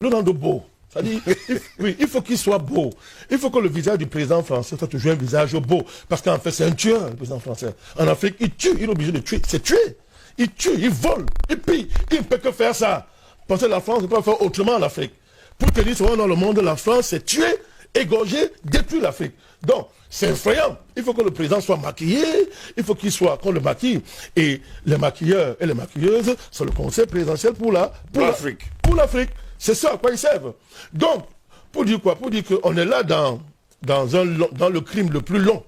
le nom de beau. C'est-à-dire, oui, il faut qu'il soit beau. Il faut que le visage du président français soit toujours un visage beau. Parce qu'en fait, c'est un tueur, le président français. En Afrique, il tue, il est obligé de tuer. C'est tuer. Il tue, il vole, il pille. Il ne peut que faire ça. Parce que la France ne peut pas faire autrement en Afrique. Pour te dire souvent dans le monde, la France, c'est tuer, égorger, détruire l'Afrique. Donc, c'est effrayant. Il faut que le président soit maquillé, il faut qu'il soit, qu'on le maquille. Et les maquilleurs et les maquilleuses, c'est le conseil présidentiel pour l'Afrique. Pour l'Afrique. C'est ça à quoi ils servent. Donc, pour dire quoi? Pour dire qu'on est là dans le crime le plus long,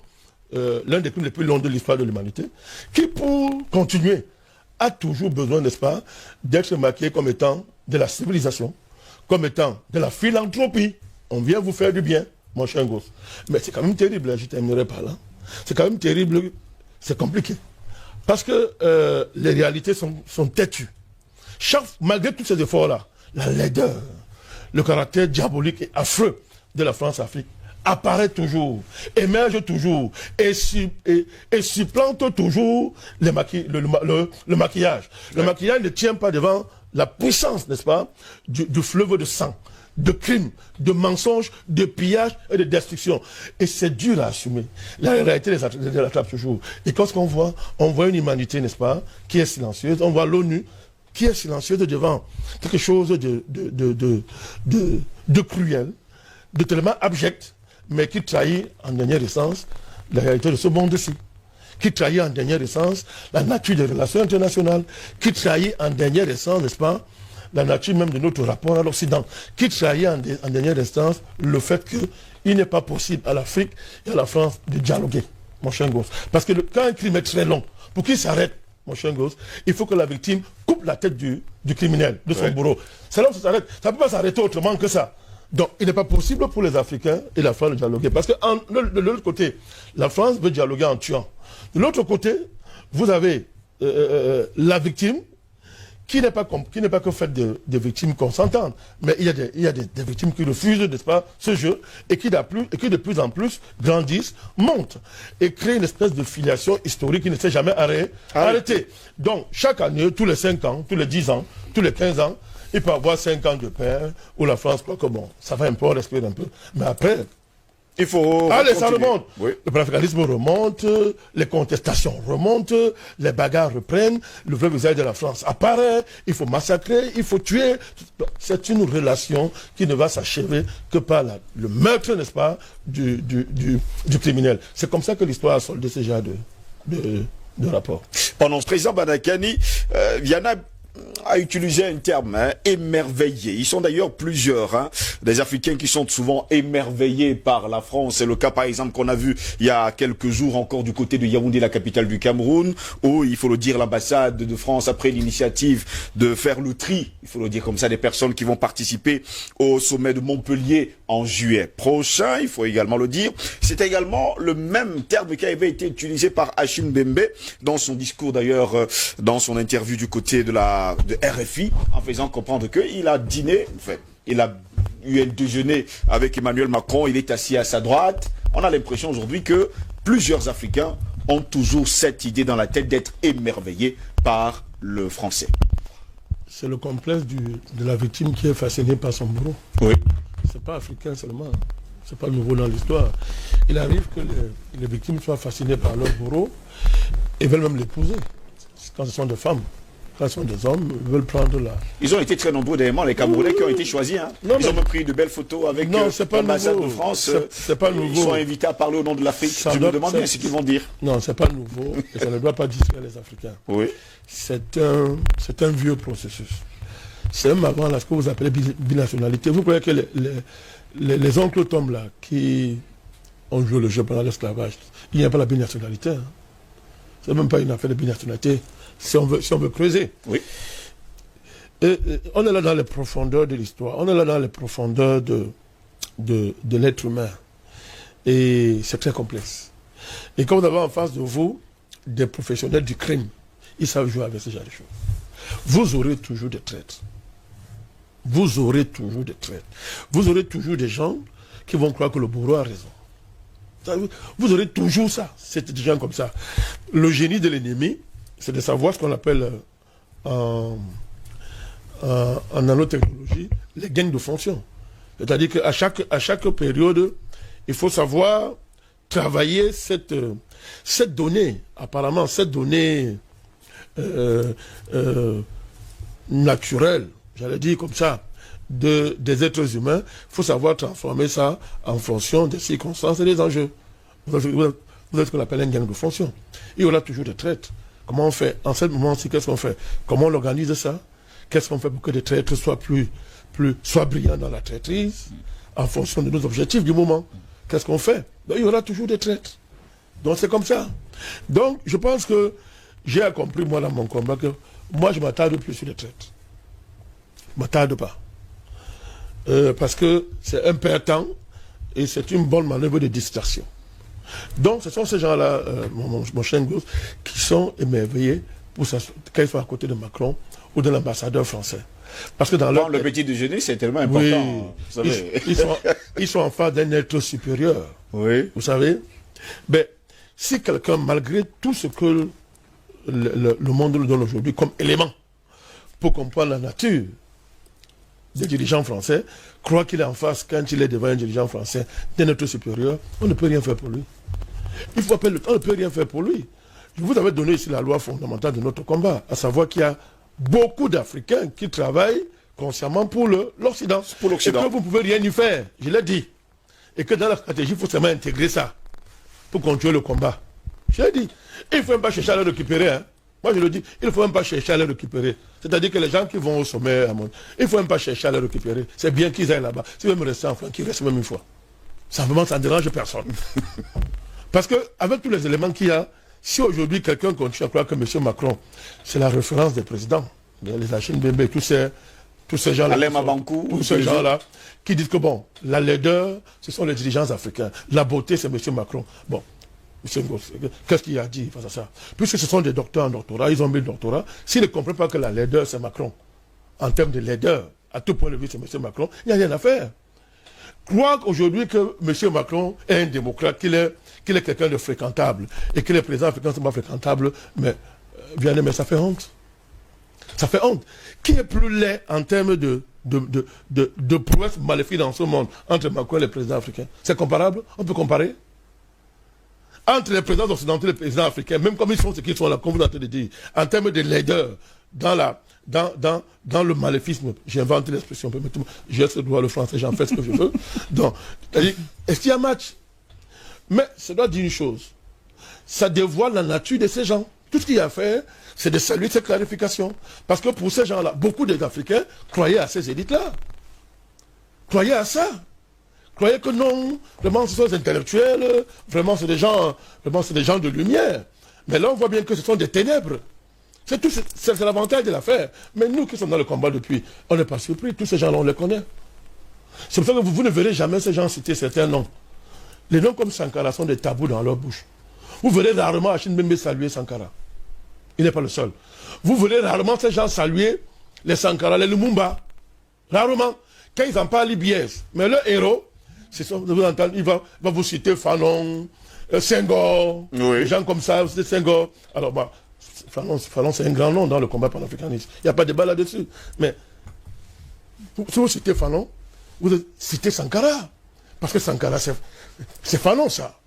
l'un des crimes les plus longs de l'histoire de l'humanité, qui pour continuer a toujours besoin, n'est-ce pas, d'être maquillé comme étant de la civilisation, comme étant de la philanthropie. On vient vous faire du bien, mon cher gosse. Mais c'est quand même terrible, je terminerai par là. C'est quand même terrible, c'est compliqué. Parce que les réalités sont têtues. Malgré tous ces efforts-là, la laideur, le caractère diabolique et affreux de la France-Afrique apparaît toujours, émerge toujours et supplante toujours le maquillage. Le maquillage ne tient pas devant la puissance, n'est-ce pas, du fleuve de sang, de crimes, de mensonges, de pillages et de destruction. Et c'est dur à assumer. La réalité les attrape toujours. Et quand on voit une humanité, n'est-ce pas, qui est silencieuse, on voit l'ONU qui est silencieuse devant quelque chose de cruel, de tellement abject, mais qui trahit en dernière essence la réalité de ce monde-ci, qui trahit en dernière essence la nature des relations internationales, qui trahit en dernière essence, n'est-ce pas, la nature même de notre rapport à l'Occident, qui trahit en dernière instance le fait qu'il n'est pas possible à l'Afrique et à la France de dialoguer, mon cher gosse. Parce que quand un crime est très long, pour qu'il s'arrête, mon cher gosse, il faut que la victime coupe la tête du criminel, de son bourreau. C'est là où ça s'arrête. Ça ne peut pas s'arrêter autrement que ça. Donc, il n'est pas possible pour les Africains et la France de dialoguer. Parce que de l'autre côté, la France veut dialoguer en tuant. De l'autre côté, vous avez la victime qui n'est pas que faite de victimes consentantes. Mais il y a des victimes qui refusent, n'est-ce pas, ce jeu et qui de plus en plus grandissent, montent et créent une espèce de filiation historique qui ne s'est jamais arrêtée. Donc, chaque année, tous les 5 ans, tous les 10 ans, tous les 15 ans, il peut y avoir 5 ans de paix où la France croit que bon, ça va un peu, on respire un peu. Mais après, il faut... Allez, ça remonte. Oui. Le panafricanisme remonte, les contestations remontent, les bagarres reprennent, le vrai visage de la France apparaît, il faut massacrer, il faut tuer. C'est une relation qui ne va s'achever que par le meurtre, n'est-ce pas, du criminel. C'est comme ça que l'histoire a soldé ce genre de rapport. Pendant ce président Badakani, Viana a utilisé un terme, émerveillé. Ils sont d'ailleurs plusieurs, des Africains qui sont souvent émerveillés par la France. C'est le cas par exemple qu'on a vu il y a quelques jours encore du côté de Yaoundé, la capitale du Cameroun, où il faut le dire, l'ambassade de France a pris l'initiative de faire le tri, il faut le dire comme ça, des personnes qui vont participer au sommet de Montpellier en juillet prochain, il faut également le dire. C'est également le même terme qui avait été utilisé par Achim Bembe dans son discours d'ailleurs, dans son interview du côté de RFI, en faisant comprendre qu'il a dîné, en fait, il a eu un déjeuner avec Emmanuel Macron, il est assis à sa droite. On a l'impression aujourd'hui que plusieurs Africains ont toujours cette idée dans la tête d'être émerveillés par le français. C'est le complexe de la victime qui est fascinée par son bourreau. Oui. C'est pas africain seulement, c'est pas nouveau dans l'histoire. Il arrive que les victimes soient fascinées par leur bourreau et veulent même l'épouser. Quand ce sont des femmes. Quand ce sont des hommes, ils veulent prendre la... Ils ont été très nombreux d'ailleurs, les Camerounais qui ont été choisis. Ils ont même pris de belles photos avec l'ambassade de France. C'est pas nouveau. Ils sont invités à parler au nom de l'Afrique. Je me demande bien ce qu'ils vont dire. Non, c'est pas nouveau et ça ne doit pas distraire les Africains. Oui. C'est un vieux processus. C'est même avant ce que vous appelez binationalité. Vous croyez que les oncles tombent là, qui ont joué le jeu pendant l'esclavage, il n'y a pas la binationalité. C'est même pas une affaire de binationalité. Si on veut creuser. Oui. On est là dans les profondeurs de l'histoire. On est là dans les profondeurs de l'être humain. Et c'est très complexe. Et quand vous avez en face de vous des professionnels du crime, ils savent jouer avec ce genre de choses. Vous aurez toujours des traîtres. Vous aurez toujours des traîtres. Vous aurez toujours des gens qui vont croire que le bourreau a raison. Vous aurez toujours ça. C'est des gens comme ça. Le génie de l'ennemi, c'est de savoir ce qu'on appelle en nanotechnologie les gains de fonction. C'est-à-dire qu'à chaque période, il faut savoir travailler cette donnée, apparemment cette donnée naturelle, j'allais dire comme ça, des êtres humains. Il faut savoir transformer ça en fonction des circonstances et des enjeux. Vous avez ce qu'on appelle un gain de fonction. Il y aura toujours des traites. Comment on fait? En ce moment-ci, qu'est-ce qu'on fait? Comment on organise ça? Qu'est-ce qu'on fait pour que les traîtres soient soient brillants dans la traîtrise en fonction de nos objectifs du moment? Qu'est-ce qu'on fait? Ben, il y aura toujours des traîtres. Donc c'est comme ça. Donc je pense que j'ai compris moi dans mon combat que moi je ne m'attarde plus sur les traîtres. Je ne m'attarde pas. Parce que c'est un perte de temps et c'est une bonne manœuvre de distraction. Donc ce sont ces gens-là, mon cher Gosse, qui sont émerveillés pour quand ils sont à côté de Macron ou de l'ambassadeur français. Parce que dans le petit déjeuner, c'est tellement important. Oui, vous savez. Ils sont en face d'un être supérieur. Oui. Vous savez. Mais si quelqu'un, malgré tout ce que le monde nous donne aujourd'hui comme élément pour comprendre la nature des dirigeants français, croit qu'il est en face, quand il est devant un dirigeant français, d'un être supérieur, on ne peut rien faire pour lui. Il faut appeler le temps, on ne peut rien faire pour lui. Je vous avais donné ici la loi fondamentale de notre combat, à savoir qu'il y a beaucoup d'Africains qui travaillent consciemment pour l'Occident. Pour l'Occident. Et que vous ne pouvez rien y faire, je l'ai dit. Et que dans la stratégie, il faut seulement intégrer ça pour continuer le combat. Je l'ai dit. Il ne faut même pas chercher à le récupérer. Hein. Moi, je le dis, il ne faut même pas chercher à le récupérer. C'est-à-dire que les gens qui vont au sommet, il ne faut même pas chercher à le récupérer. C'est bien qu'ils aillent là-bas. S'ils veulent rester en France, qu'ils restent même une fois. Ça ne dérange personne. Parce qu'avec tous les éléments qu'il y a, si aujourd'hui quelqu'un continue à croire que M. Macron, c'est la référence des présidents, les Achille Mbembe, tous ces gens-là, tous ces gens-là, qui disent que bon, la laideur, ce sont les dirigeants africains. La beauté, c'est M. Macron. Bon, M. Ngoz, qu'est-ce qu'il a dit face à ça? Puisque ce sont des docteurs en doctorat, ils ont mis le doctorat, s'ils ne comprennent pas que la laideur, c'est Macron, en termes de laideur, à tout point de vue, c'est M. Macron, il n'y a rien à faire. Croire qu'aujourd'hui que M. Macron est un démocrate, qu'il est quelqu'un de fréquentable, et que les présidents africains ne sont pas fréquentables, mais ça fait honte. Ça fait honte. Qui est plus laid en termes de prouesse maléfique dans ce monde entre Macron et les présidents africains? C'est comparable? On peut comparer? Entre les présidents occidentaux et les présidents africains, même comme ils sont ce qu'ils sont là, comme vous avez de dire, en termes de laideur, dans le maléfisme, j'invente l'expression, j'ai ce droit le français, j'en fais ce que je veux. Donc, est-ce qu'il y a match? Mais ça doit dire une chose. Ça dévoile la nature de ces gens. Tout ce qu'il y a à faire, c'est de saluer cette clarification. Parce que pour ces gens-là, beaucoup des Africains croyaient à ces élites-là. Croyaient à ça. Croyaient que non, vraiment ce sont des intellectuels, vraiment c'est des gens de lumière. Mais là on voit bien que ce sont des ténèbres. C'est l'avantage de l'affaire. Mais nous qui sommes dans le combat depuis, on n'est pas surpris. Tous ces gens-là, on les connaît. C'est pour ça que vous ne verrez jamais ces gens citer certains noms. Les noms comme Sankara sont des tabous dans leur bouche. Vous verrez rarement Achille Mbembe saluer Sankara. Il n'est pas le seul. Vous verrez rarement ces gens saluer les Sankara, les Lumumba. Rarement. Quand ils en parlent, ils biaisent. Mais le héros, vous entendez, il va vous citer Fanon, Senghor, oui. Des gens comme ça, c'est Senghor. Alors, Fanon, c'est un grand nom dans le combat panafricaniste. Il n'y a pas de débat là-dessus. Mais si vous citez Fanon, vous citez Sankara. Parce que Sankara, c'est Fanon, ça.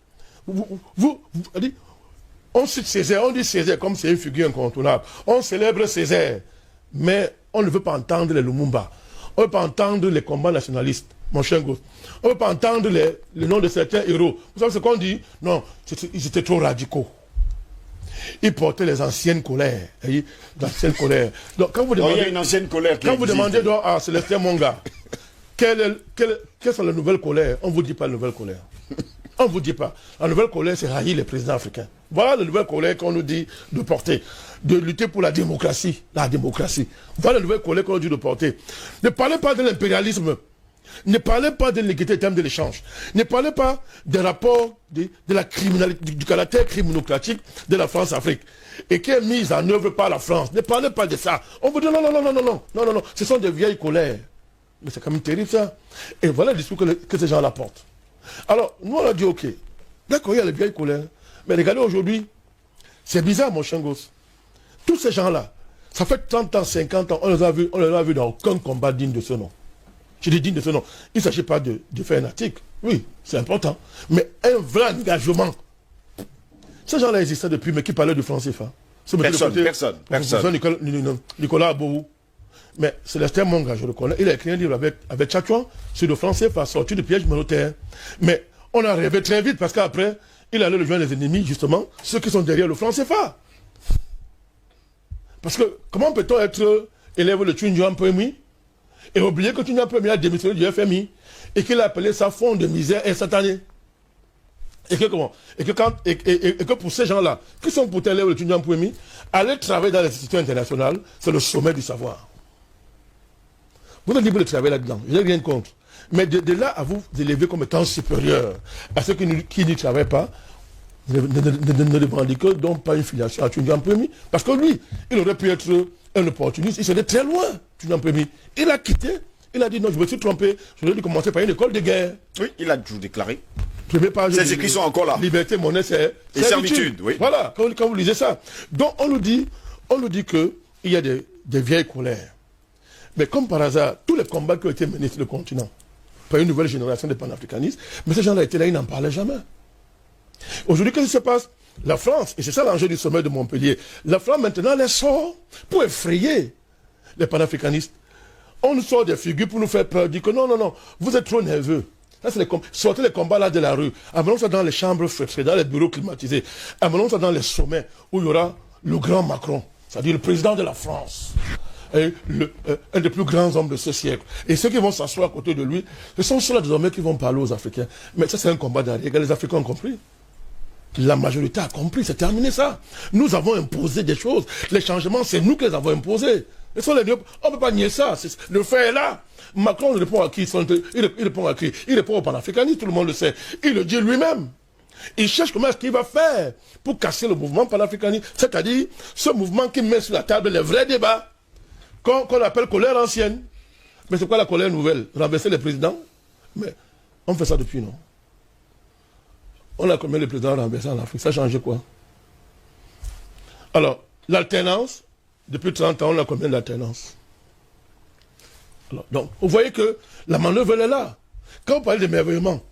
On cite Césaire, on dit Césaire comme c'est une figure incontournable. On célèbre Césaire, mais on ne veut pas entendre les Lumumba. On ne veut pas entendre les combats nationalistes, mon cher Gosse. On ne veut pas entendre le nom de certains héros. Vous savez ce qu'on dit? Non, ils étaient trop radicaux. Ils portaient les anciennes colères. L'ancienne colère. Donc, quand vous demandez, il y a une ancienne colère qui quand vous demandez donc, à Célestin Monga, quelles sont les nouvelles colères? On ne vous dit pas les nouvelles colères. On ne vous dit pas. La nouvelle colère, c'est haïr les présidents africains. Voilà la nouvelle colère qu'on nous dit de porter. De lutter pour la démocratie. La démocratie. Voilà la nouvelle colère qu'on nous dit de porter. Ne parlez pas de l'impérialisme. Ne parlez pas de l'égalité en termes de l'échange. Ne parlez pas des rapports de la criminalité, du caractère criminocratique de la France-Afrique. Et qui est mise en œuvre par la France. Ne parlez pas de ça. On vous dit non. Ce sont des vieilles colères. Mais c'est quand même terrible ça. Et voilà le discours que ces gens-là portent. Alors, nous on a dit ok. D'accord, il y a les vieilles colères. Mais regardez aujourd'hui, c'est bizarre mon cher Gosse. Tous ces gens-là, ça fait 30 ans, 50 ans, on les a vus dans aucun combat digne de ce nom. Je dis digne de ce nom. Il ne s'agit pas de faire un article. Oui, c'est important. Mais un vrai engagement. Ces gens-là existaient depuis, mais qui parlaient du franc CFA? Personne. Nicolas Abou. Mais Célestin Monga, je le connais, il a écrit un livre avec Tchatouan sur le franc CFA, sorti du piège monétaire. Mais on a rêvé très vite parce qu'après, il allait rejoindre les ennemis, justement, ceux qui sont derrière le franc CFA. Parce que comment peut-on être élève de Tunjuan Premier et oublier que Tunjuan Premier a démissionné du FMI et qu'il a appelé ça fonds de misère instantané? Et que comment? Et que pour ces gens-là, qui sont pour élèves de Tunjuan Premier, aller travailler dans les institutions internationales, c'est le sommet du savoir. Vous êtes libre de travailler là-dedans, je n'ai rien contre. Mais de là à vous élever comme étant supérieur à ceux qui n'y travaillent pas, ne revendiquez donc pas une filiation à Tunjuan Premier. Parce que lui, il aurait pu être un opportuniste, il serait très loin, Tunjuan Premier. Il a quitté, il a dit non, je me suis trompé, je vais commencer par une école de guerre. Oui, il a toujours déclaré. Ces écrits sont encore là. Liberté, monnaie, c'est servitude. Oui. Voilà, quand vous lisez ça. Donc on nous dit qu'il y a des vieilles colères. Mais comme par hasard, tous les combats qui ont été menés sur le continent, par une nouvelle génération de panafricanistes, mais ces gens-là étaient là, ils n'en parlaient jamais. Aujourd'hui, qu'est-ce qui se passe? La France, et c'est ça l'enjeu du sommet de Montpellier, la France maintenant les sort pour effrayer les panafricanistes. On nous sort des figures pour nous faire peur, dire que non, vous êtes trop nerveux. Ça, c'est sortez les combats là de la rue, amenons ça dans les chambres feutrées, dans les bureaux climatisés, amenons ça dans les sommets où il y aura le grand Macron, c'est-à-dire le président de la France. Un des plus grands hommes de ce siècle. Et ceux qui vont s'asseoir à côté de lui, ce sont ceux-là désormais qui vont parler aux Africains. Mais ça, c'est un combat d'arrière. Les Africains ont compris. La majorité a compris. C'est terminé ça. Nous avons imposé des choses. Les changements, c'est nous qui les avons imposés. On ne peut pas nier ça. Le fait est là. Macron répond à qui? Il répond à qui? Il répond aux panafricanistes, tout le monde le sait. Il le dit lui-même. Il cherche comment est-ce qu'il va faire pour casser le mouvement panafricaniste. C'est-à-dire ce mouvement qui met sur la table les vrais débats. Qu'on appelle colère ancienne. Mais c'est quoi la colère nouvelle? Renverser les présidents? Mais on fait ça depuis, non? On a combien de présidents renversés en Afrique? Ça a changé quoi? Alors, l'alternance, depuis 30 ans, on a combien d'alternance? Donc, vous voyez que la manœuvre, elle est là. Quand on parle d'émerveillement,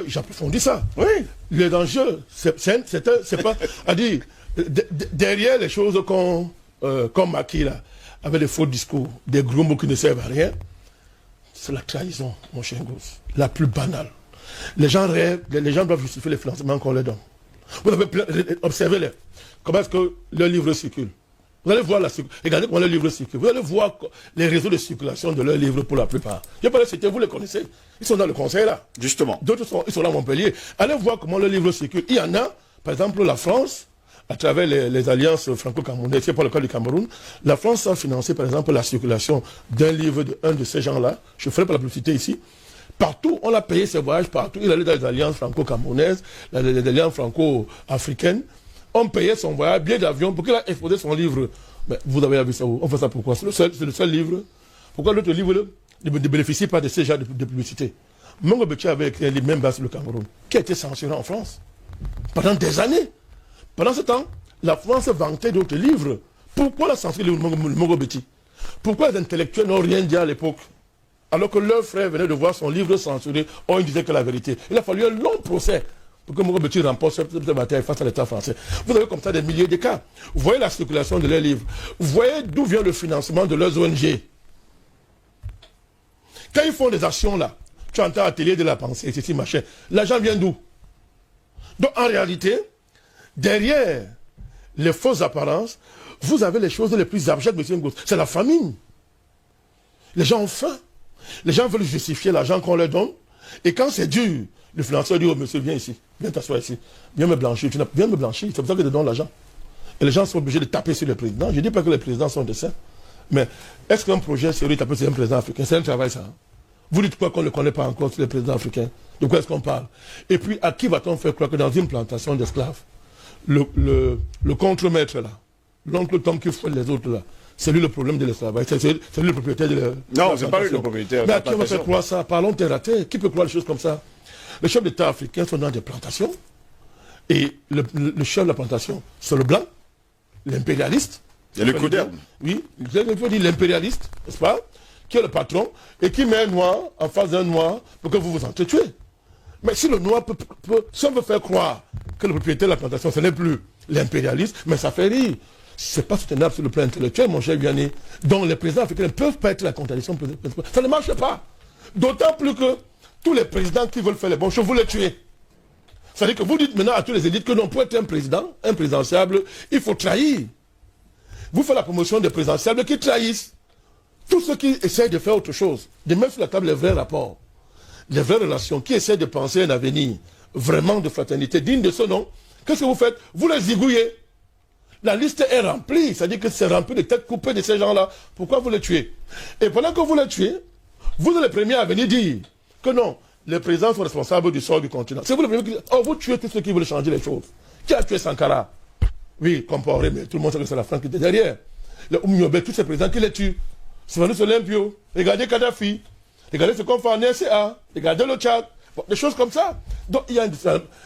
j'approfondis ça. Oui. Les enjeux, c'est pas... à dire, derrière les choses qu'on maquille là, avec des faux discours, des gros mots qui ne servent à rien, c'est la trahison, mon cher gosse, la plus banale. Les gens rêvent, les gens doivent justifier les financements qu'on leur donne. Vous avez observé-les. Comment est-ce que leur livre circule? Vous allez voir regardez comment leur livre circule. Vous allez voir les réseaux de circulation de leurs livres pour la plupart. Je ne vais pas les citer, vous les connaissez. Ils sont dans le conseil là. Justement. D'autres ils sont là à Montpellier. Allez voir comment leur livre circule. Il y en a, par exemple, la France, à travers les alliances franco-camerounaises, c'est pas le cas du Cameroun, la France a financé par exemple la circulation d'un livre d'un de ces gens-là, je ne ferai pas la publicité ici, partout, on a payé ses voyages, partout, il allait dans les alliances franco-camerounaises, les alliances franco-africaines, on payait son voyage, billet d'avion, pour qu'il a exposé son livre. Mais vous avez vu ça où? On fait ça pourquoi? C'est le seul livre. Pourquoi l'autre livre ne bénéficie pas de ces genres de publicité? Mongo Betia avait écrit un livre même bas sur le Cameroun, qui a été censuré en France, pendant des années. Pendant ce temps, la France vantait d'autres livres. Pourquoi la censure de Mongo Beti? Pourquoi les intellectuels n'ont rien dit à l'époque? Alors que leur frère venait de voir son livre censuré, on ne disait que la vérité. Il a fallu un long procès pour que Mongo Beti remporte cette bataille face à l'État français. Vous avez comme ça des milliers de cas. Vous voyez la circulation de leurs livres. Vous voyez d'où vient le financement de leurs ONG. Quand ils font des actions là, tu entends atelier de la pensée, ceci, machin. L'argent vient d'où? Donc en réalité, derrière les fausses apparences, vous avez les choses les plus abjectes, monsieur Ngos. C'est la famine. Les gens ont faim. Les gens veulent justifier l'argent qu'on leur donne. Et quand c'est dur, le financeur dit, oh monsieur, viens ici, viens t'asseoir ici, viens me blanchir, viens me blanchir, c'est pour ça que je te donne l'argent. Et les gens sont obligés de taper sur le président. Je ne dis pas que les présidents sont des saints. Mais est-ce qu'un projet sérieux taper sur un président africain? C'est un travail ça. Hein? Vous dites quoi qu'on ne connaît pas encore sur les présidents africains? De quoi est-ce qu'on parle? Et puis à qui va-t-on faire croire que dans une plantation d'esclaves, le contremaître là, l'oncle Tom qui fouette les autres là, c'est lui le problème de l'esclavage, c'est lui le propriétaire de la... Non, c'est pas lui le propriétaire. Mais à qui on va faire croire ça? Parlons terre à terre. Qui peut croire des choses comme ça? Les chefs d'État africains sont dans des plantations. Et le chef de la plantation, c'est le blanc, l'impérialiste. Il y a le coup d'herbe. Oui, il faut dire l'impérialiste, n'est-ce pas? qui est le patron, et qui met un noir en face d'un noir pour que vous vous entretuez. Mais si le noir si on veut faire croire que le propriétaire de la plantation, ce n'est plus l'impérialisme, mais ça fait rire. C'est pas soutenable sur le plan intellectuel, mon cher Vianney. Donc les présidents africains ne peuvent pas être la contradiction principale. Ça ne marche pas. D'autant plus que tous les présidents qui veulent faire les bons choses, vous les tuez. C'est-à-dire que vous dites maintenant à tous les élites que non, pour être un président, un présidentiable, il faut trahir. Vous faites la promotion des présidentiables qui trahissent. Tous ceux qui essayent de faire autre chose, de mettre sur la table les vrais rapports, les vraies relations, qui essayent de penser un avenir vraiment de fraternité, digne de ce nom, qu'est-ce que vous faites? Vous les zigouillez. La liste est remplie, c'est-à-dire que c'est rempli de têtes coupées de ces gens-là. Pourquoi vous les tuez? Et pendant que vous les tuez, vous êtes les premiers à venir dire que non, les présidents sont responsables du sort du continent. C'est vous les premiers qui disent, oh, vous tuez tous ceux qui veulent changer les choses. Qui a tué Sankara? Oui, comparé, mais tout le monde sait que c'est la France qui était derrière. Le Oumyobé, tous ces présidents qui les tuent. Sylvanus Olympio, regardez Kadhafi, regardez ce qu'on fait en RCA, regardez le Tchad, bon, des choses comme ça. Donc il y a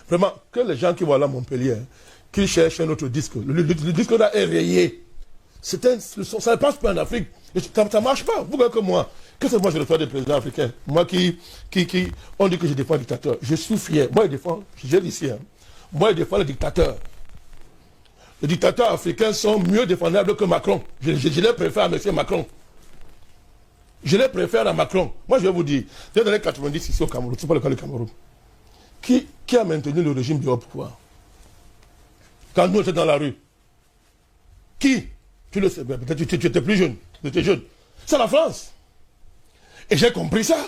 vraiment que les gens qui vont là à Montpellier, qui cherchent un autre disque, le disque là est rayé. Ça ne passe pas en Afrique. Ça ne marche pas. Vous voyez que moi, que c'est moi je reçois des présidents africains, moi on dit que je défends le dictateur. Je suis fier. Moi je défends, j'ai dit ici, hein. Moi je défends le dictateur. Les dictateurs africains sont mieux défendables que Macron. Je les préfère à M. Macron. Je les préfère à Macron. Moi, je vais vous dire, dans les années 90 ici au Cameroun, c'est pas le cas du Cameroun, qui a maintenu le régime du haut pouvoir? Quand nous étions dans la rue. Qui? Tu le sais, peut-être tu étais plus jeune. Tu étais jeune. C'est la France. Et j'ai compris ça.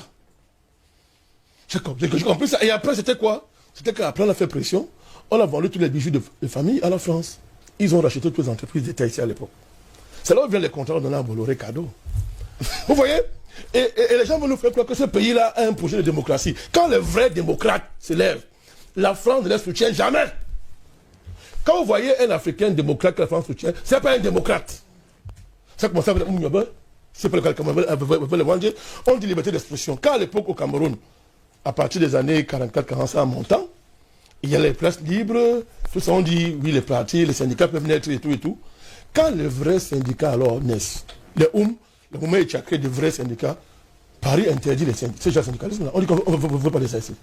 J'ai compris ça. Et après, c'était quoi? C'était qu'après, on a fait pression. On a vendu tous les bijoux de famille à la France. Ils ont racheté toutes les entreprises d'État ici à l'époque. C'est là où viennent les contrats donnés à Bolloré cadeau. Vous voyez? Et les gens vont nous faire croire que ce pays-là a un projet de démocratie. Quand les vrais démocrates se lèvent, la France ne les soutient jamais. Quand vous voyez un Africain démocrate que la France soutient, ce n'est pas un démocrate. Ça commence avec Mouniobé, c'est pas le cas du Cameroun. On dit liberté d'expression. Quand à l'époque au Cameroun, à partir des années 44-45 en montant, il y a les places libres, tout ça on dit, oui, les partis, les syndicats peuvent naître et tout et tout. Quand les vrais syndicats alors naissent, le moment où il y a créé de vrais syndicats, Paris interdit les syndicats. C'est déjà le syndicalisme là. On dit qu'on ne veut pas de ça ici.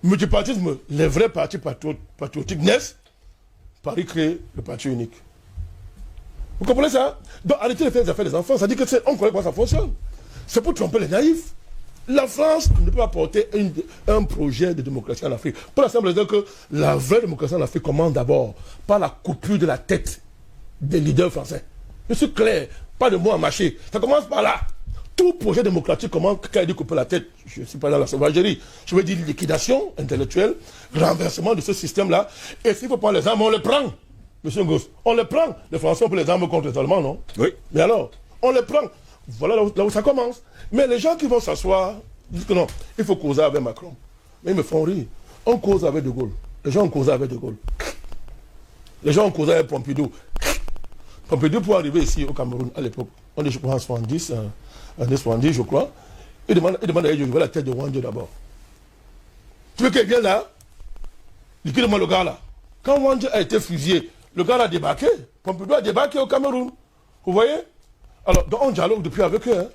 Multipartisme, les vrais partis patriotiques naissent, Paris crée le parti unique. Vous comprenez ça? Donc arrêtez de faire les affaires des enfants, ça dit que on connaît comment ça fonctionne. C'est pour tromper les naïfs. La France ne peut pas porter un projet de démocratie en Afrique. Pour la simple raison que la vraie démocratie en Afrique commence d'abord par la coupure de la tête des leaders français. Je suis clair, pas de mots à mâcher. Ça commence par là. Tout projet démocratique commence quand il dit couper la tête. Je ne suis pas dans la sauvagerie. Je veux dire liquidation intellectuelle, renversement de ce système-là. Et s'il faut prendre les armes, on les prend. Monsieur Ngos, on les prend. Les Français ont pris les armes contre les Allemands, non? Oui. Mais alors, on les prend. Voilà là où ça commence. Mais les gens qui vont s'asseoir disent que non, il faut causer avec Macron. Mais ils me font rire. On cause avec De Gaulle. Les gens ont causé avec De Gaulle. Les gens ont causé avec Pompidou. Pompidou, pour arriver ici au Cameroun à l'époque, on est je crois en 70, années 70 je crois, il demande à je veux la tête de Wandjo d'abord. Tu veux qu'il vienne là? Liquide-moi le gars là. Quand Wandjo a été fusillé, le gars a débarqué. Pompidou a débarqué au Cameroun. Vous voyez? Alors, donc on dialogue depuis avec eux. Hein.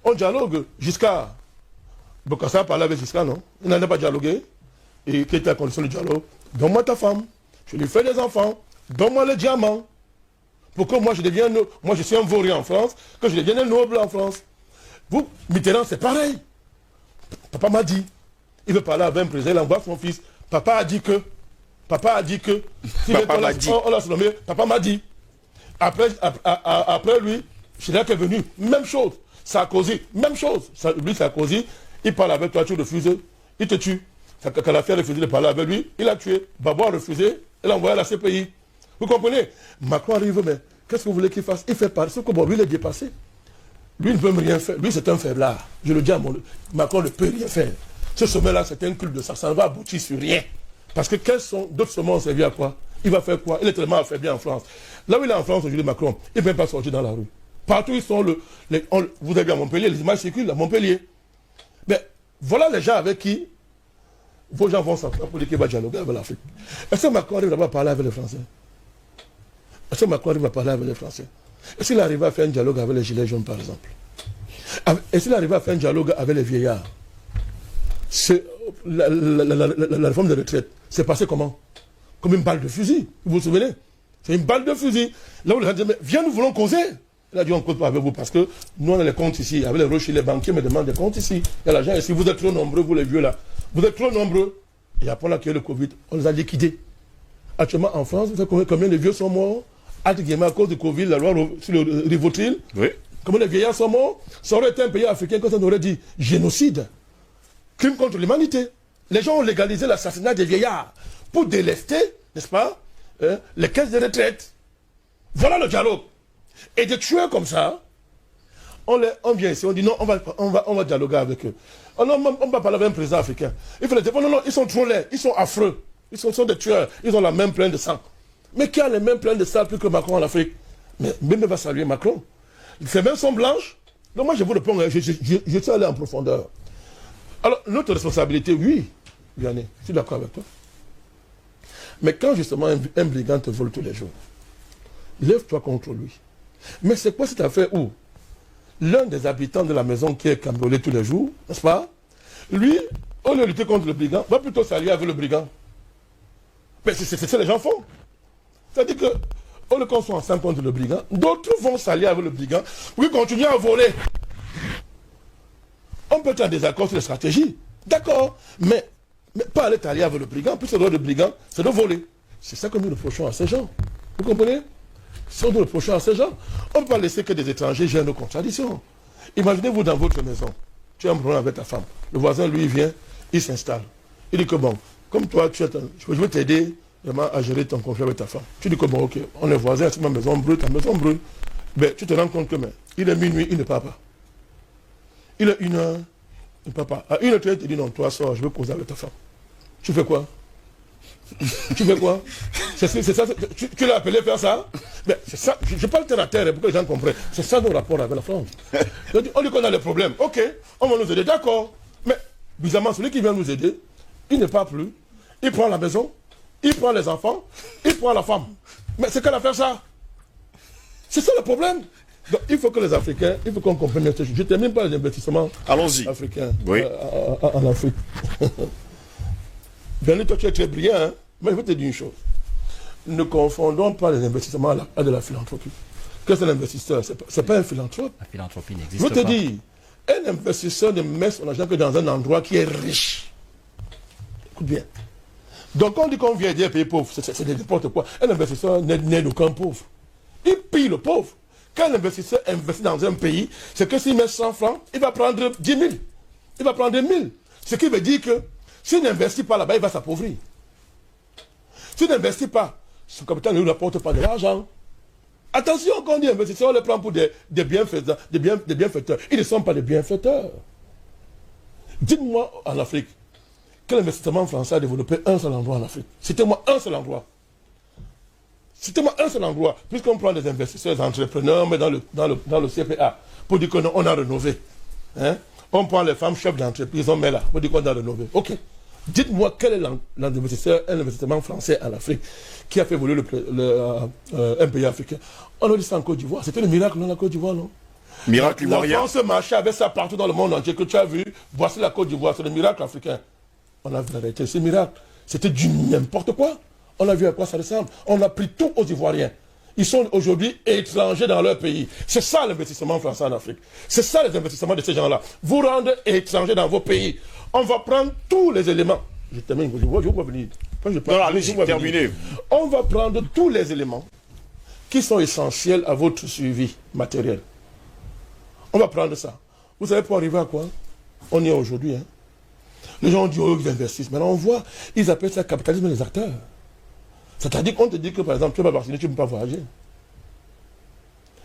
On dialogue jusqu'à... Bokassa a parlé avec Giscard, non? Il n'en a pas dialogué. Et quelle était la condition du dialogue? Donne-moi ta femme. Je lui fais des enfants. Donne-moi le diamant. Pour que moi je suis un vaurien en France, que je devienne un noble en France. Vous, Mitterrand, c'est pareil. Papa m'a dit. Il veut parler avec un président, il envoie son fils. Papa a dit que. Papa m'a dit. On l'a surnommé. Papa m'a dit. Après lui, Chirac est venu. Même chose. Sarkozy, même chose. Lui, Sarkozy, il parle avec toi, tu refuses, il te tue. Kadhafi a refusé de parler avec lui, il a tué. Babo a refusé, il a envoyé à la CPI. Vous comprenez? Macron arrive, mais qu'est-ce que vous voulez qu'il fasse? Il fait partie, sauf que bon, lui, il est dépassé. Lui, il ne peut rien faire. Lui, c'est un faiblard. Je le dis à Macron ne peut rien faire. Ce sommet-là, c'est un culte de ça. Ça ne va aboutir sur rien. Parce que quels sont d'autres sommets ont servi à quoi? Il va faire quoi? Il est tellement affaibli en France. Là où il est en France aujourd'hui, Macron, il ne peut même pas sortir dans la rue. Partout, ils sont vous avez vu à Montpellier, les images circulent à Montpellier. Mais voilà les gens avec qui vos gens vont s'entendre pour dire qu'il va dialoguer avec l'Afrique. Est-ce que Macron arrive à parler avec les Français? Est-ce que Macron arrive à parler avec les Français? Est-ce qu'il arrive à faire un dialogue avec les Gilets jaunes, par exemple? Est-il arrivé à faire un dialogue avec les vieillards? C'est la réforme des retraites. C'est passé comment? Comme une balle de fusil. Vous vous souvenez? C'est une balle de fusil. Là où les gens disent, mais viens, nous voulons causer. Il a dit, on ne cause pas avec vous parce que nous, on a les comptes ici. Avec les rochers, les banquiers me demandent des comptes ici. Il y a l'argent ici. Vous êtes trop nombreux, vous les vieux là. Vous êtes trop nombreux. Et après, là, qu'il y a le Covid, on les a liquidés. Actuellement, en France, vous savez combien de vieux sont morts? À cause du Covid, la loi sur le Rivotril. Oui. Comment les vieillards sont morts? Ça aurait été un pays africain quand on aurait dit génocide. Crime contre l'humanité. Les gens ont légalisé l'assassinat des vieillards pour délester, n'est-ce pas, les caisses de retraite. Voilà le dialogue. Et des tueurs comme ça, on vient ici, on dit non, on va dialoguer avec eux. On va parler avec un président africain. Il faut les dire, non, non, ils sont trop laids, ils sont affreux. Ils sont des tueurs, ils ont la main pleine de sang. Mais qui a les mains pleines de sang plus que Macron en Afrique? Mais même va saluer Macron. Ses mains sont blanches. Donc moi je vous réponds, je suis allé en profondeur. Alors, notre responsabilité, oui, Vianney, je suis d'accord avec toi. Mais quand justement un brigand te vole tous les jours, lève-toi contre lui. Mais c'est quoi cette affaire où l'un des habitants de la maison qui est cambriolé tous les jours, n'est-ce pas? Lui, au lieu de lutter contre le brigand, va plutôt s'allier avec le brigand. Mais c'est ça que les gens font. C'est-à-dire que, au lieu qu'on soit ensemble contre le brigand, d'autres vont s'allier avec le brigand pour continuer à voler. On peut être en désaccord sur les stratégies. D'accord. Mais pas aller t'allier avec le brigand. Puis le rôle de brigand, c'est de voler. C'est ça que nous reprochons à ces gens. Vous comprenez? C'est ce que nous reprochons à ces gens. On ne peut pas laisser que des étrangers gèrent nos contradictions. Imaginez-vous dans votre maison. Tu as un problème avec ta femme. Le voisin, lui, vient, il s'installe. Il dit que bon, comme toi, je vais t'aider vraiment à gérer ton conflit avec ta femme. Tu dis que bon, ok, on est voisins, c'est ma maison brûle, ta maison brûle. Mais tu te rends compte que il est minuit, il ne part pas. Il est 1h, il ne part pas. À 1h30, il te dit non, toi sors, je veux causer avec ta femme. Tu fais quoi? Tu fais quoi? C'est ça, tu l'as appelé faire ça? Mais c'est ça, je parle terre à terre pour que les gens comprennent. C'est ça nos rapports avec la France. On dit qu'on a les problèmes. Ok, on va nous aider, d'accord. Mais bizarrement, celui qui vient nous aider, il ne part plus. Il prend la maison, il prend les enfants, il prend la femme. Mais c'est qu'elle a fait ça. C'est ça le problème. Donc, il faut que les Africains, il faut qu'on comprenne cette chose. Je ne termine pas les investissements africains en Afrique. Bien, toi, tu es très brillant, hein? Mais je vais te dire une chose. Ne confondons pas les investissements à de la philanthropie. Qu'est-ce que c'est un investisseur? Ce n'est pas un philanthrope. La philanthropie n'existe pas. Je vais te dire, un investisseur ne met son argent que dans un endroit qui est riche. Écoute bien. Donc, quand on dit qu'on vient aider un pays pauvre, c'est n'importe quoi. Un investisseur n'aide aucun pauvre. Il pille le pauvre. Quand un investisseur investit dans un pays, c'est que s'il met 100 francs, il va prendre 10 000. Il va prendre 1000. Ce qui veut dire que s'il n'investit pas là-bas, il va s'appauvrir. S'il n'investit pas, son capital ne lui apporte pas de l'argent. Attention, quand on dit investisseur, on les prend pour des bienfaiteurs. Des bienfaiteurs. Ils ne sont pas des bienfaiteurs. Dites-moi en Afrique, quel investissement français a développé un seul endroit en Afrique? Citez-moi un seul endroit. Citez-moi un seul endroit, puisqu'on prend des investisseurs, des entrepreneurs, mais dans le CPA, pour dire qu'on a rénové. Hein? On prend les femmes chefs d'entreprise, on met là, pour dire qu'on a rénové. Ok. Dites-moi quel est l'investissement français en Afrique qui a fait évoluer un pays africain. On a dit ça en Côte d'Ivoire. C'était le miracle dans la Côte d'Ivoire, non? Miracle ivoirien. La France marchait avec ça partout dans le monde entier que tu as vu. Voici la Côte d'Ivoire, c'est le miracle africain. On a vu l'arrêter, c'est miracle. C'était du n'importe quoi. On a vu à quoi ça ressemble. On a pris tout aux Ivoiriens. Ils sont aujourd'hui étrangers dans leur pays. C'est ça l'investissement français en Afrique. C'est ça les investissements de ces gens-là. Vous rendre étrangers dans vos pays. On va prendre tous les éléments. Je termine, je vois venir. Allez-y, terminez. On va prendre tous les éléments qui sont essentiels à votre suivi matériel. On va prendre ça. Vous savez pour arriver à quoi? On y est aujourd'hui. Hein? Les gens disent, oh, ils investissent. Maintenant, on voit, ils appellent ça capitalisme des acteurs. C'est-à-dire qu'on te dit que, par exemple, tu ne peux pas vacciner, tu ne peux pas voyager.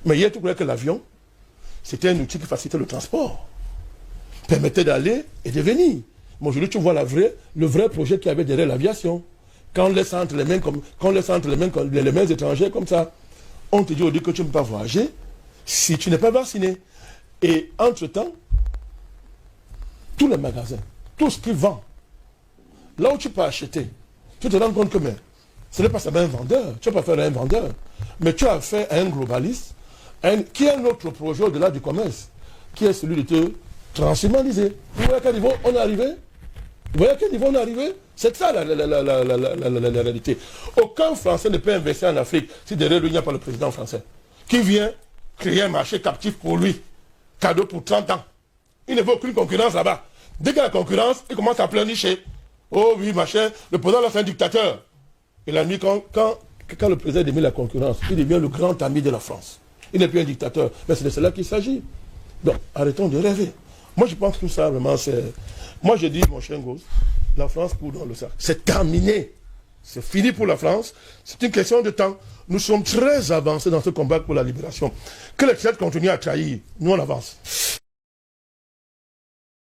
Mais hier, tu croyais que l'avion, c'était un outil qui facilitait le transport. Permettait d'aller et de venir. Mais aujourd'hui, tu vois le vrai projet qu'il y avait derrière l'aviation. Quand on laisse entre les mains étrangères comme ça, on te dit au dit que tu ne peux pas voyager si tu n'es pas vacciné. Et entre-temps, tous les magasins, tout ce qui vend, là où tu peux acheter, tu te rends compte que ce n'est pas seulement un vendeur, tu n'as pas affaire à un vendeur, mais tu as affaire à un globaliste qui a un autre projet au-delà du commerce. qui est celui de te transhumaniser. Vous voyez à quel niveau on est arrivé? Vous voyez à quel niveau on est arrivé? C'est ça la réalité. Aucun Français ne peut investir en Afrique si derrière lui il n'y a pas le président français qui vient créer un marché captif pour lui. Cadeau pour 30 ans. Il ne veut aucune concurrence là-bas. Dès qu'il y a la concurrence, il commence à pleurnicher. Oh oui, machin, le président là c'est un dictateur. Et la nuit, quand le président devient la concurrence, il devient le grand ami de la France. Il n'est plus un dictateur. Mais c'est de cela qu'il s'agit. Donc, arrêtons de rêver. Moi, je pense que tout ça, vraiment, c'est... Moi, je dis, mon cher Gauss, la France court dans le sac. C'est terminé. C'est fini pour la France. C'est une question de temps. Nous sommes très avancés dans ce combat pour la libération. Que les traîtres continuent à trahir, nous on avance.